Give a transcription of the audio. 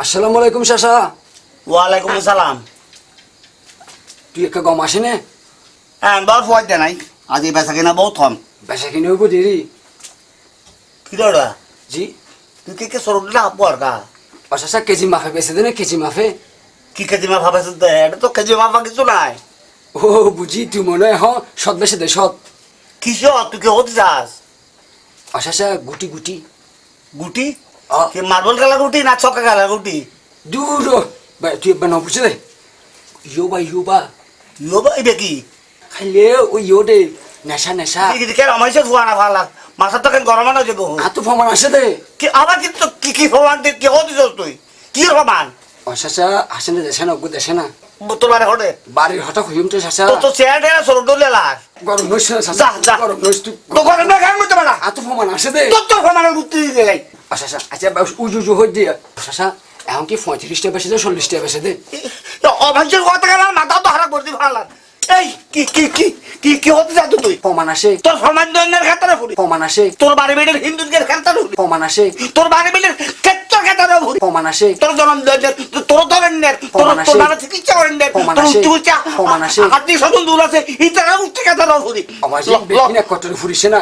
আসসালামু আলাইকুম চাচা। ওয়ালাইকুম আসসালাম। তুই একটা গম আসে নে। হ্যাঁ বার ফয়দা নাই, আজ এই বেচা কিনা বহুত কম। বেচা কিনে হইব দেরি। কি রে জি তুই কি সরু দিলা পর কা ও চাচা কেজি মাফে বেচে দে না, কেজি মাফে। কি কেজি মা ভাবাইছ? এটা তো কেজি মা কিছু নাই। ও বুঝি তুই মনে হয় সৎ বেচে দে সৎ। কিসব তুই কি হতে যাস? ও চাচা গুটি গুটি। গুটি অ কি মার্বল খেলা গুটি না ছক্কা খেলা গুটি? দূর তুই একবার না বুঝে দে। ইয়োবা ইয়োবা ইয়োবা এটা কি? খাইলে ওই ইয়ো দে নেশা নেশা। কেন আমাইছে ধোয়া না ভালা মাথা তো কেন গরম না যাবো। হাতু ফমান আসে দে। কি আবার কিন্তু কি কি প্রমাণ কি হতে যাস তুই? কি প্রমাণ? ও চাচা আসে না দেশে না ওগো দেশে না। তোর বারে হটে বাড়ির হঠাৎ হইম তো চাচা। তো চেয়ার টেরা সরু ডলে লাস। গরম নইস না যা চাচা, যা গরম নইস তুই। তো ঘরে না গান করতে পারা। হাতু ফমান আসে দে। তোর প্রমাণের গুটি দিতে যাই। আচ্ছা আচ্ছা উজু উজু হয়ে দিয়ে আচ্ছা এখন কি 35টা বেসে দে 40টা বেসে দে। অভাজ্যের কথা গেল মাথা তো হারা করতে ভালো। এই কি কি কি কি কি হতে যাচ্ছ তুই? প্রমাণ আসে তোর সমাজ দন্যের খাতারে ফুরি, প্রমাণ আসে তোর বাড়ি বেডের হিন্দুদের খাতারে ফুরি, প্রমাণ আসে তোর বাড়ি বেডের ক্ষেত্র খাতারে ফুরি, প্রমাণ আসে তোর জনম দন্যের তোর ধরনের তোর প্রমাণ আসে। তোর নানা চিকিৎসা করেন প্রমাণ তোর আসে। উচ্চ প্রমাণ আসে। আত্মীয় স্বজন দূর আছে ইতারা উচ্চ খাতারে ফুরি। আমার যে বেকিনা কটরে ফুরিছে না।